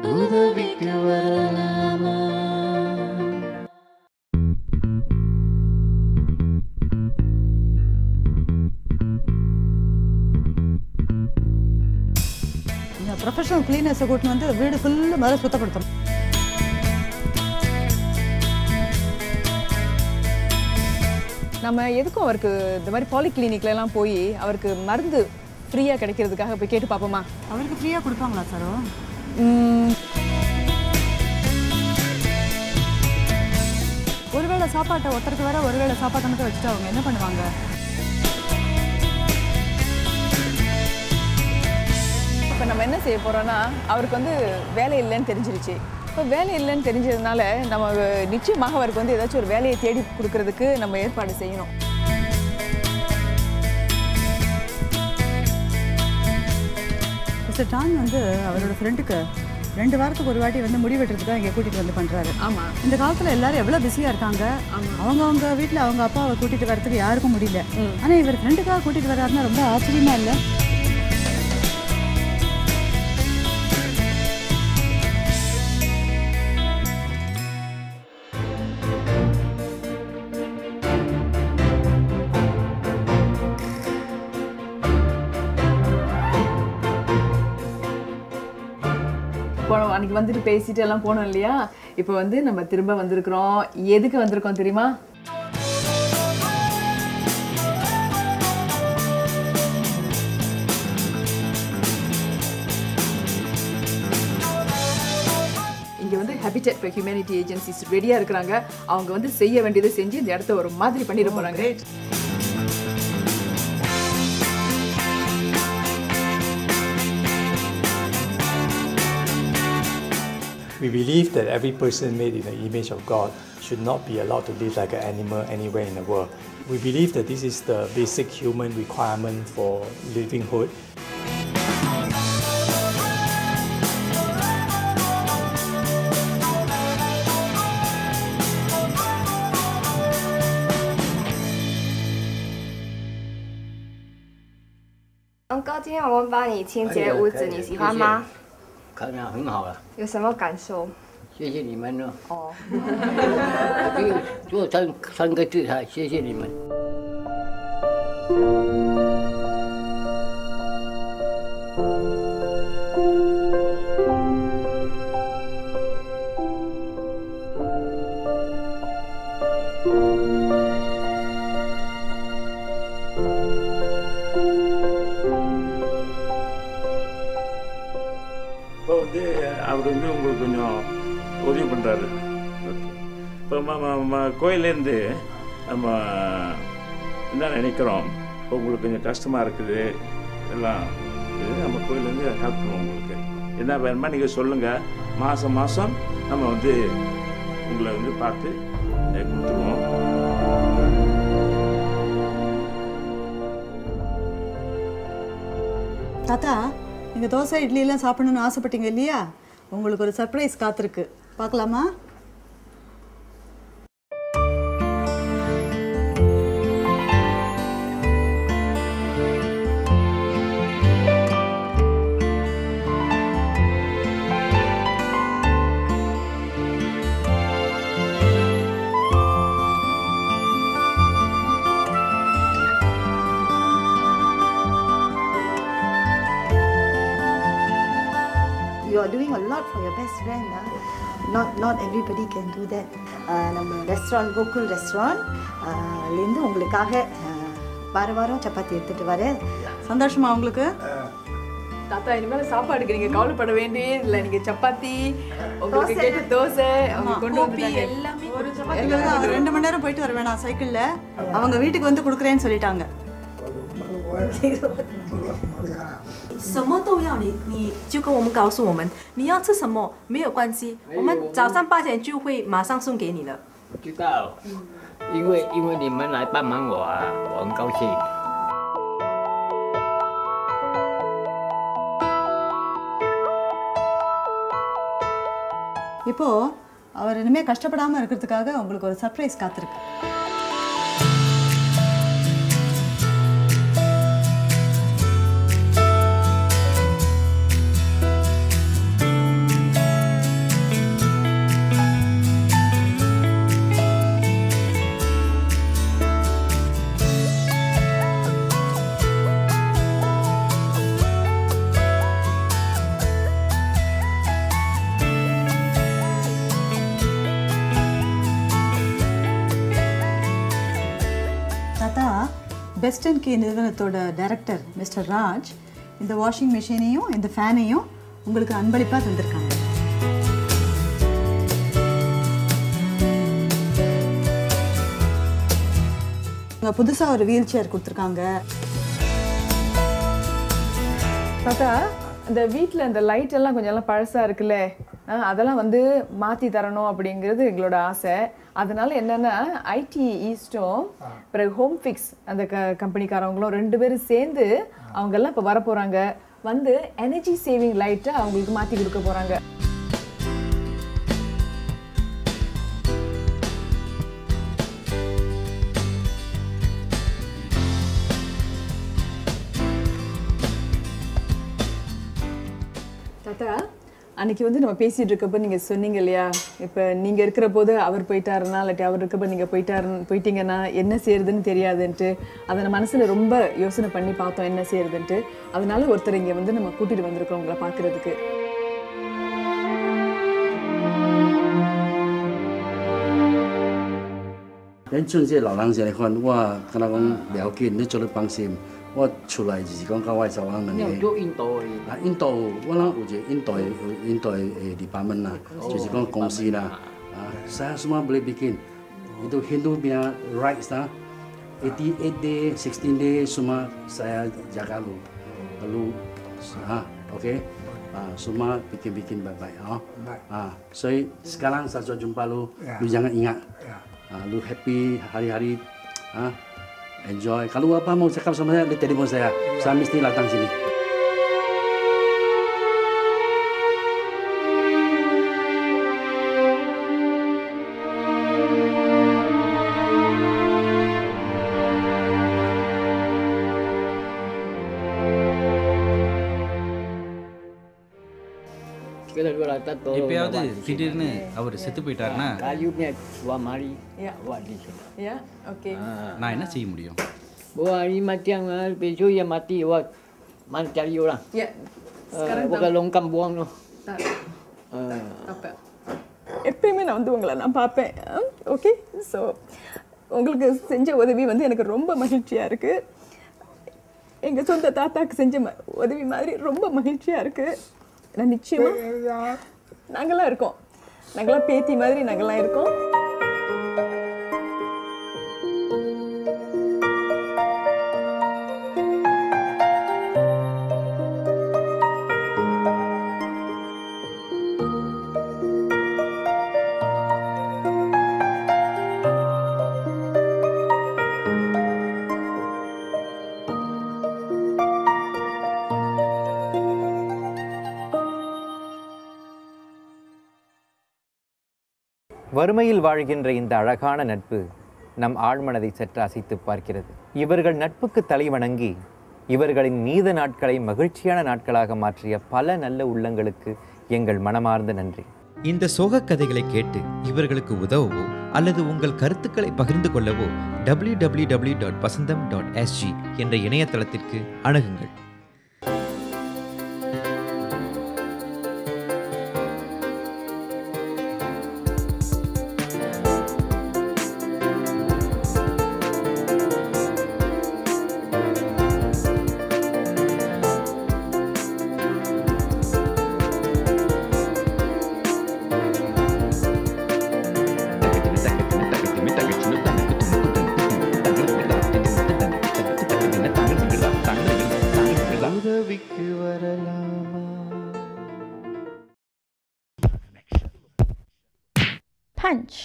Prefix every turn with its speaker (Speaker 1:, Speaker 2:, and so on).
Speaker 1: உதவிக்கு வரலாமா?
Speaker 2: ப்ரொஃபஷனல் கிளீனர்ஸை கூட்டின்னு வந்து வீடு ஃபுல்லு முதல்ல சுத்தப்படுத்தணும்.
Speaker 3: நம்ம எதுக்கும் அவருக்கு இந்த மாதிரி பாலி கிளினிக்லாம் போய் அவருக்கு மருந்து ஃப்ரீயாக கிடைக்கிறதுக்காக போய் கேட்டு பார்ப்போமா?
Speaker 2: அவருக்கு ஃப்ரீயாக கொடுப்பாங்களா சாரோ? ஒருவேளை சாப்பாட்டை ஒருத்தருக்கு வேற ஒருவேளை சாப்பாட்டை மட்டும் வச்சுட்டு அவங்க என்ன பண்ணுவாங்க?
Speaker 3: இப்போ நம்ம என்ன செய்ய போகிறோன்னா, அவருக்கு வந்து வேலை இல்லைன்னு தெரிஞ்சிருச்சு. இப்போ வேலை இல்லைன்னு தெரிஞ்சதுனால நம்ம நிச்சயமாக அவருக்கு வந்து ஏதாச்சும் ஒரு வேலையை தேடி கொடுக்கறதுக்கு நம்ம ஏற்பாடு செய்யணும்.
Speaker 2: மிஸ்டர் டான் வந்து அவரோட ஃப்ரெண்டுக்கு 2 வாரத்துக்கு ஒரு வாட்டி வந்து முடி வெட்டுறதுக்காக இங்கே கூட்டிகிட்டு வந்து பண்ணுறாரு.
Speaker 3: ஆமாம்,
Speaker 2: இந்த காலத்தில் எல்லாரும் எவ்வளோ பிஸியாக இருக்காங்க. அவங்க வீட்டில் அவங்க அப்பாவை கூட்டிகிட்டு வரதுக்கு யாருக்கும் முடியல. ஆனால் இவர் ஃப்ரெண்டுக்காக கூட்டிகிட்டு வர்றாருன்னா ரொம்ப ஆச்சரியமா இல்லை?
Speaker 3: போனோம் அன்றைக்கி வந்துட்டு பேசிட்டு எல்லாம் போனோம் இல்லையா? இப்போ வந்து நம்ம திரும்ப வந்திருக்கிறோம். எதுக்கு வந்திருக்கோம் தெரியுமா? இங்கே வந்து ஹேபிடேட் ஃபார் ஹியூமனிட்டி ஏஜென்சிஸ் ரெடியாக இருக்கிறாங்க. அவங்க வந்து செய்ய வேண்டியதை செஞ்சு இந்த இடத்த ஒரு மாதிரி பண்ணிட போகிறாங்க.
Speaker 4: We believe that every person made in the image of God should not be allowed to live like an animal anywhere in the world. We believe that this is the basic human requirement for livinghood.
Speaker 5: Uncle， 今天我们帮你清洁屋子，你喜欢吗？
Speaker 6: 看着很好了，
Speaker 5: 有什么感受？
Speaker 6: 谢谢你们了。
Speaker 5: 哦，
Speaker 6: 就三个字哈，谢谢你们。
Speaker 7: இப்போ வந்து அவர் வந்து உங்களுக்கு கொஞ்சம் உதவி பண்ணுறாரு. இப்போ நம்ம கோயிலேருந்து நம்ம என்ன நினைக்கிறோம், இப்போ உங்களுக்கு கொஞ்சம் கஷ்டமாக இருக்குது எல்லாம், நம்ம கோயிலேருந்து ஹெல்ப் பண்ணுவோம். உங்களுக்கு என்ன வேணுமா நீங்கள் சொல்லுங்கள். மாதம் மாதம் நம்ம வந்து உங்களை வந்து பார்த்து கொடுத்துருவோம்.
Speaker 2: தாத்தா, நீங்கள் தோசை இட்லியெல்லாம் சாப்பிடணும்னு ஆசைப்பட்டீங்க இல்லையா? உங்களுக்கு ஒரு சர்ப்ரைஸ் காத்திருக்கு, பார்க்கலாமா?
Speaker 8: You are doing a lot for your best friend. Not everybody can do that. நம்ம ரெஸ்டாரண்ட் கோகுல் ரெஸ்டாரண்ட்லேருந்து உங்களுக்காக வாரம் சப்பாத்தி எடுத்துகிட்டு வரேன்.
Speaker 2: சந்தோஷமா உங்களுக்கு?
Speaker 3: தாத்தா, இனிமேல் சாப்பாடுக்கு நீங்கள் கவலைப்பட வேண்டியது இல்லை. நீங்கள் சப்பாத்தி, உங்களுக்கு கேட்ட தோசை அவங்க கொண்டு வந்து எல்லாமே.
Speaker 2: அவர் 2 மணி நேரம் போயிட்டு வர வேணாம் சைக்கிளில், அவங்க வீட்டுக்கு வந்து கொடுக்குறேன்னு சொல்லிட்டாங்க.
Speaker 9: 什么都要你就跟我们告诉我们你要吃什么没有关系，我们早上8点就会马上送给你的。
Speaker 6: 知道，因为你们来帮忙我啊，我很高兴。
Speaker 2: இப்போ அவர் இனிமேல் கஷ்டப்படாமல் இருக்கிறதுக்காக உங்களுக்கு ஒரு சர்ப்ரைஸ் காத்திருக்கு. வெஸ்டர்ன் கே நிறுவனத்தோட டைரக்டர் மிஸ்டர் ராஜ் இந்த வாஷிங் மிஷினையும் இந்த ஃபேனையும் உங்களுக்கு அன்பளிப்பாக தந்திருக்காங்க. புதுசாக ஒரு வீல் சேர் கொடுத்துருக்காங்க.
Speaker 3: தாத்தா, இந்த வீட்டில் இந்த லைட் எல்லாம் கொஞ்சம் எல்லாம் பழசாக இருக்குல்ல, அதெல்லாம் வந்து மாற்றி தரணும் அப்படிங்கிறது எங்களோட ஆசை. அதனால என்னென்னா ஐடி ஈஸ்டும் பிறகு ஹோம் ஃபிக்ஸ் அந்த கம்பெனிக்காரவங்களும் 2 பேரும் சேர்ந்து அவங்கெல்லாம் இப்போ வரப்போகிறாங்க. வந்து எனர்ஜி சேவிங் லைட்டை அவங்களுக்கு மாற்றி கொடுக்க போகிறாங்க. தாத்தா, அன்றைக்கி வந்து நம்ம பேசிகிட்டு இருக்கப்போ நீங்கள் சொன்னீங்க இல்லையா, இப்போ நீங்கள் இருக்கிற போது அவர் போயிட்டாருன்னா இல்லாட்டி அவர் இருக்கப்போ நீங்கள் போயிட்டீங்கன்னா என்ன செய்யறதுன்னு தெரியாதுன்ட்டு அதை நம்ம மனசில் ரொம்ப யோசனை பண்ணி பார்த்தோம் என்ன செய்யறதுன்ட்டு. அதனால ஒருத்தர் இங்கே வந்து நம்ம கூட்டிகிட்டு வந்திருக்கோம் உங்களை பார்க்குறதுக்கு.
Speaker 10: 咱像这老人家来看，我跟他讲了解，你做了放心。我出来就是讲跟外州人两个。
Speaker 6: 做印度的。
Speaker 10: 印度我啷有一个印度的department啦，就是讲公司啦。saya semua boleh bikin. Itu Hindu punya rights lah. 88 day, 16 day semua saya jaga lu. Lalu okey. Semua bikin baik-baik. So sekarang saya jumpa lu, lu jangan ingat. Lu happy hari-hari, enjoy. Kalau apa mau cakap sama saya, telefon saya mesti datang sini.
Speaker 11: எப்பயாவது திடீர்னு அவர் செத்து போயிட்டாருன்னா நான் என்ன செய்ய முடியும்?
Speaker 3: எப்பயுமே நான் வந்து உங்களை நான் பார்ப்பேன். ஓகே, ஸோ உங்களுக்கு செஞ்ச உதவி வந்து எனக்கு ரொம்ப மகிழ்ச்சியாக இருக்குது. எங்கள் சொந்த தாத்தாக்கு செஞ்ச உதவி மாதிரி ரொம்ப மகிழ்ச்சியாக இருக்குது. நான் நிச்சயமாக நாங்களாம் இருக்கோம், நாங்களாம் பேத்தி மாதிரி நாங்களாம் இருக்கோம்.
Speaker 12: வறுமையில் வாழ்கின்ற இந்த அழகான நட்பு நம் ஆழ்மனதை சற்று அசைத்து பார்க்கிறது. இவர்கள் நட்புக்கு தலைவணங்கி இவர்களின் மீத நாட்களை மகிழ்ச்சியான நாட்களாக மாற்றிய பல நல்ல உள்ளங்களுக்கு எங்கள் மனமார்ந்த நன்றி.
Speaker 13: இந்த சோக கதைகளை கேட்டு இவர்களுக்கு உதவவோ அல்லது உங்கள் கருத்துக்களை பகிர்ந்து கொள்ளவோ www.vasantham.sg என்ற இணையதளத்திற்கு அணுகுங்கள்.
Speaker 1: Punch.